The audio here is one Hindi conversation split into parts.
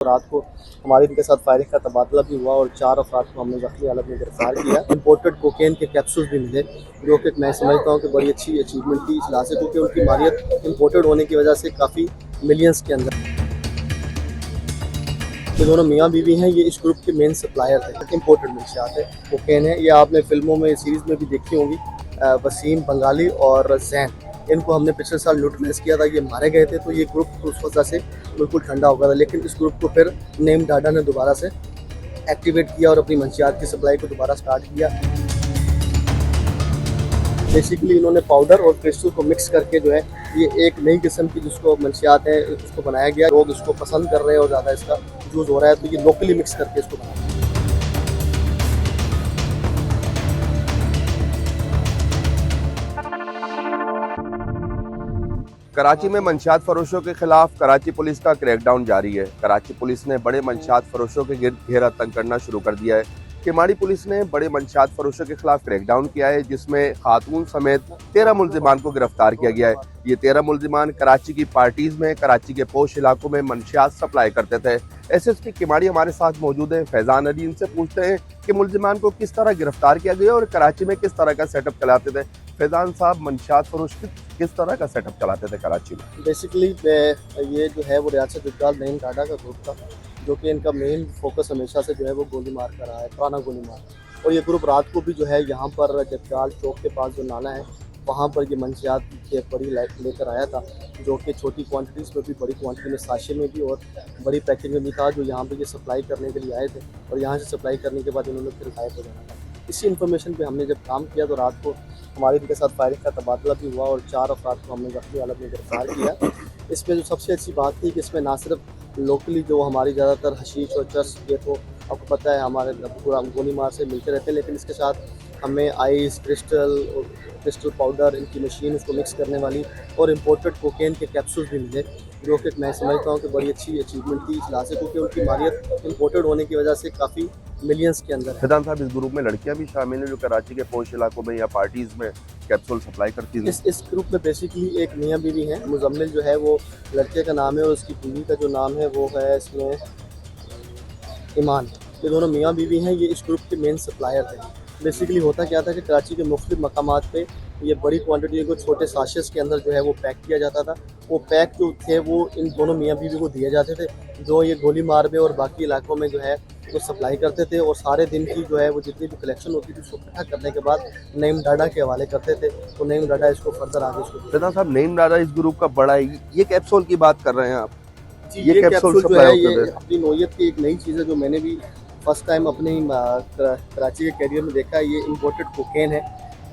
रात को हमारे इनके साथ फायरिंग का तबादला भी हुआ और 4 अफराद को हमने जख्मी हालत में गिरफ्तार किया। इम्पोर्टेड कोकेन के कैप्सूल भी मिले, जो कि मैं समझता हूँ कि बड़ी अच्छी अचीवमेंट थी इस लिहाज से, क्योंकि उनकी मालियत इम्पोर्टेड होने की वजह से काफ़ी मिलियंस के अंदर। ये दोनों मियाँ बीवी हैं, ये इस ग्रुप के मेन सप्लायर थे। इम्पोर्टेड मंशियात है, कोकेन है। ये आपने फिल्मों में सीरीज़ में भी देखी होंगी। वसीम बंगाली और जैन, इनको हमने पिछले साल न्यूट्रलाइज किया था, ये मारे गए थे, तो ये ग्रुप उस वजह से बिल्कुल ठंडा हो गया था। लेकिन इस ग्रुप को फिर नेम डाडा ने दोबारा से एक्टिवेट किया और अपनी मंशियात की सप्लाई को दोबारा स्टार्ट किया। बेसिकली इन्होंने पाउडर और क्रिस्टल को मिक्स करके जो है ये एक नई किस्म की जिसको मंशियात है उसको बनाया गया। लोग इसको पसंद कर रहे हैं और ज़्यादा इसका यूज़ हो रहा है, तो ये लोकली मिक्स करके इसको बनाया। कराची में मंशियात फरोशों के खिलाफ कराची पुलिस का क्रैकडाउन जारी है। कराची पुलिस ने बड़े मंशियात फरोशों के गिर्द घेरा तंग करना शुरू कर दिया है। किमाड़ी पुलिस ने बड़े मंशियात फरोशों के खिलाफ क्रैकडाउन किया है, जिसमें खातून समेत 13 मुल्जिमान को गिरफ्तार किया गया है। ये 13 मुल्जिमान कराची की पार्टीज में कराची के पोश इलाकों में मंशियात सप्लाई करते थे। SSP किमाड़ी हमारे साथ मौजूद है, फैजान अली। इनसे पूछते हैं कि मुल्जिमान को किस तरह गिरफ्तार किया गया और कराची में किस तरह का सेटअप चलाते थे। फैजान साहब, मंशियात फरोश किस तरह का सेटअप चलाते थे कराची में? बेसिकली ये जो है वो रियासत इकबाल नईम टाडा का ग्रुप था, जो कि इनका मेन फोकस हमेशा से जो है वो गोली मार का रहा है, पुराना गोली मार। और ये ग्रुप रात को भी जो है यहाँ पर जबकाल चौक के पास जो नाला है वहाँ पर ये मंशियात की एक बड़ी लाइट लेकर आया था, जो कि छोटी क्वांटिटीज़ में भी, बड़ी क्वांटिटी में, साशे में भी और बड़ी पैकेज में भी था, जो यहाँ पे ये सप्लाई करने के लिए आए थे। और यहाँ से सप्लाई करने के बाद इन्होंने फिर गायब हो जाना था। इसी इन्फॉर्मेशन पे हमने जब काम किया तो रात को हमारे इनके साथ फायरिंग का तबादला भी हुआ और 4 अफराद को हमने जख्मी हालत में गिरफ्तार किया। इसमें जो सबसे अच्छी बात थी कि इसमें ना सिर्फ लोकली जो हमारी ज़्यादातर हशीश और चर्स ये तो आपको पता है हमारे पूरा गोली मार से मिलते रहते हैं, लेकिन इसके साथ हमें आइस, क्रिस्टल पाउडर, इनकी मशीन उसको मिक्स करने वाली और इम्पोर्टेड कोकेन के कैप्सूल भी मिले, जो कि मैं समझता हूँ कि बड़ी अच्छी अचीवमेंट थी इस लिहाज से, क्योंकि उनकी मालियत इम्पोर्टेड होने की वजह से काफ़ी मिलियंस के अंदर है। फैजान साहब, इस ग्रुप में लड़कियां भी शामिल हैं जो कराची के पोश इलाकों में या पार्टीज में कैप्सूल सप्लाई करती हैं? इस ग्रुप में बेसिकली एक मियाँ बीवी हैं। मुजम्मिल जो है वो लड़के का नाम है और उसकी बीवी का जो नाम है वो है इसमें ईमान। ये दोनों मियाँ बीवी हैं, ये इस ग्रुप के मेन सप्लायर थे। बेसिकली होता क्या था कि कराची के मुख्तलिफ मकामात पे ये बड़ी क्वांटिटी को छोटे साशेस के अंदर जो है वो पैक किया जाता था। वो पैक जो थे वो इन दोनों मियाँ बीवी को दिए जाते थे, जो ये गोली मार में और बाकी इलाकों में जो है वो सप्लाई करते थे। और सारे दिन की जो है वो जितनी भी कलेक्शन होती थी उसको इकट्ठा करने के बाद नईम डाडा के हवाले करते थे, तो नईम डाडा इसको फर्दर आगे इसको। फैजान साहब, नईम डाडा इस ग्रुप का बड़ा है। ये कैप्सूल की बात कर रहे हैं आप? जी, ये कैप्सूल जो है ये अपनी नोयत की एक नई चीज़ है, जो मैंने भी फर्स्ट टाइम अपने कराची के कैरियर में देखा है। ये इम्पोर्टेड कोकेन है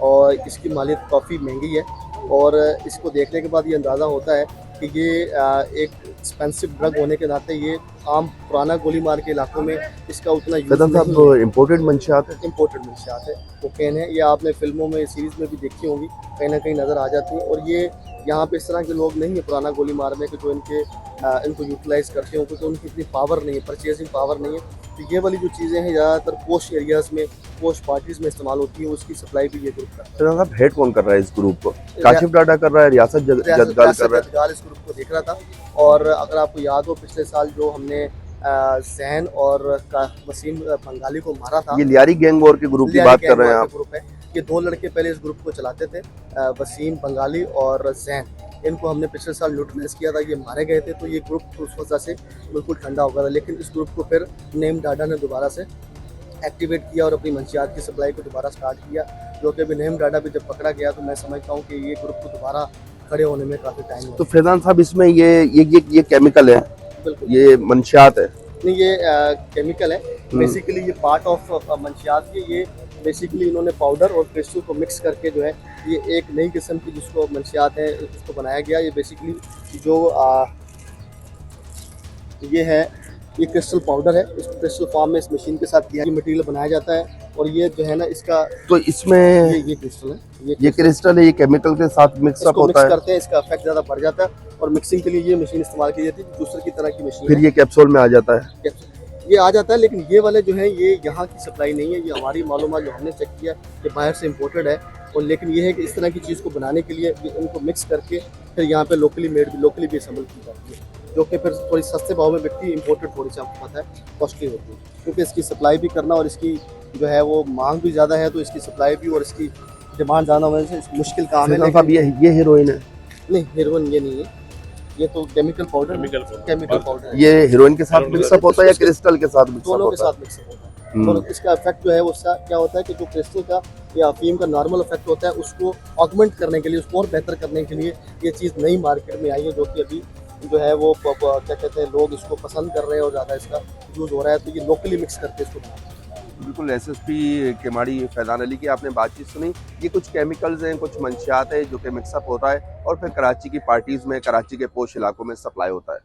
और इसकी मालियत काफ़ी महंगी है, और इसको देखने के बाद ये अंदाज़ा होता है कि ये एक एक्सपेंसिव ड्रग होने के नाते ये आम पुराना गोली मार के इलाकों में इसका उतना यूज़ नहीं है। इम्पोर्टेड मंशियात है, इम्पोर्टेड मंशियात है, कोकेन है। ये आपने फिल्मों में, सीरीज़ में भी देखी होंगी, कहीं ना कहीं नज़र आ जाती है। और ये यहाँ पे इस तरह के लोग नहीं है पुराना गोली मार में कि जो इनको यूटिलाइज़ करते हो, क्योंकि उनकी इतनी पावर नहीं है, परचेजिंग पावर नहीं है। तो ये वाली जो चीज़ें हैं ज़्यादातर पोस्ट एरियाज़ में, पोस्ट पार्टीज़ में इस्तेमाल होती है, उसकी सप्लाई भी ये ग्रुप करता है। साहब, हेड कौन कर रहा है इस ग्रुप को? काशिफ डाडा कर रहा है, रियासत जदगाल कर रहा है? इस ग्रुप को देख रहा था। और अगर आपको याद हो पिछले साल जो हमने जैन और वसीम बंगाली को मारा था, ये लियारी गैंग वॉर के ग्रुप की बात कर रहे हैं आप? ग्रुप है ये, 2 लड़के पहले इस ग्रुप को चलाते थे, वसीम बंगाली और जैन। इनको हमने पिछले साल न्यूट्रलाइज किया था, ये मारे गए थे, तो ये ग्रुप उस वजह से बिल्कुल ठंडा हो गया था। लेकिन इस ग्रुप को फिर नेम डाडा ने दोबारा से एक्टिवेट किया और अपनी मंशियात की सप्लाई को दोबारा स्टार्ट किया, जो कि अभी नेम डाडा भी जब पकड़ा गया तो मैं समझता हूँ कि ये ग्रुप को दोबारा खड़े होने में काफ़ी टाइम। तो फैजान साहब, इसमें ये केमिकल है, बिल्कुल ये मंशियात है? नहीं, ये केमिकल है। बेसिकली ये पार्ट ऑफ मंशियात के, ये बेसिकली इन्होंने पाउडर और क्रिस्टल को मिक्स करके जो है ये एक नई किस्म की जिसको मंशियात है उसको बनाया गया। ये बेसिकली जो ये है, ये क्रिस्टल पाउडर है, इस क्रिस्टल फॉर्म में इस मशीन के साथ ये मटेरियल बनाया जाता है। और ये जो है ना इसका, तो इसमें ये क्रिस्टल है, ये क्रिस्टल है, ये केमिकल के साथ मिक्सअप होता है, करते हैं, इसका इफेक्ट ज़्यादा बढ़ जाता है। और मिक्सिंग के लिए ये मशीन इस्तेमाल की जाती है, दूसरे की तरह की मशीन। फिर ये कैप्सूल में आ जाता है, ये आ जाता है। लेकिन ये वाले जो है ये यहाँ की सप्लाई नहीं है, ये हमारी मालूमात जो हमने चेक किया कि बाहर से इम्पोर्टेड है। और लेकिन ये है कि इस तरह की चीज़ को बनाने के लिए इनको मिक्स करके फिर यहाँ पे लोकली भी असेंबल की जाती है। जो कि फिर थोड़ी सस्ते भाव में बिकती है। इम्पोर्टेड थोड़ी सी आपको पता है कॉस्टली होती है, क्योंकि इसकी सप्लाई भी करना और इसकी जो है वो मांग भी ज़्यादा है, तो इसकी सप्लाई भी और इसकी डिमांड ज़्यादा होने से मुश्किल काम है। फैसल साहब ये हीरोइन है, नहीं, हेरोइन ये नहीं है, ये तो केमिकल पाउडर है। ये हीरोइन के साथ मिक्सअप होता है या क्रिस्टल के साथ मिक्सअप दोनों के होता है? साथ मिक्सअप होता है। और इसका इफेक्ट जो है वो क्या होता है कि जो क्रिस्टल का या अफीम का नॉर्मल इफेक्ट होता है उसको ऑगमेंट करने के लिए, उसको और बेहतर करने के लिए ये चीज़ नई मार्केट में आई है, जो कि अभी जो है वो क्या कहते हैं, लोग इसको पसंद कर रहे हैं और ज़्यादा इसका यूज़ हो रहा है। तो ये लोकली मिक्स करके इसको बनाते हैं। बिल्कुल एसएसपी केमाड़ी फैजान अली की आपने बातचीत सुनी। ये कुछ केमिकल्स हैं, कुछ मंशियात है जो कि मिक्सअप होता है और फिर कराची की पार्टीज़ में, कराची के पोश इलाकों में सप्लाई होता है।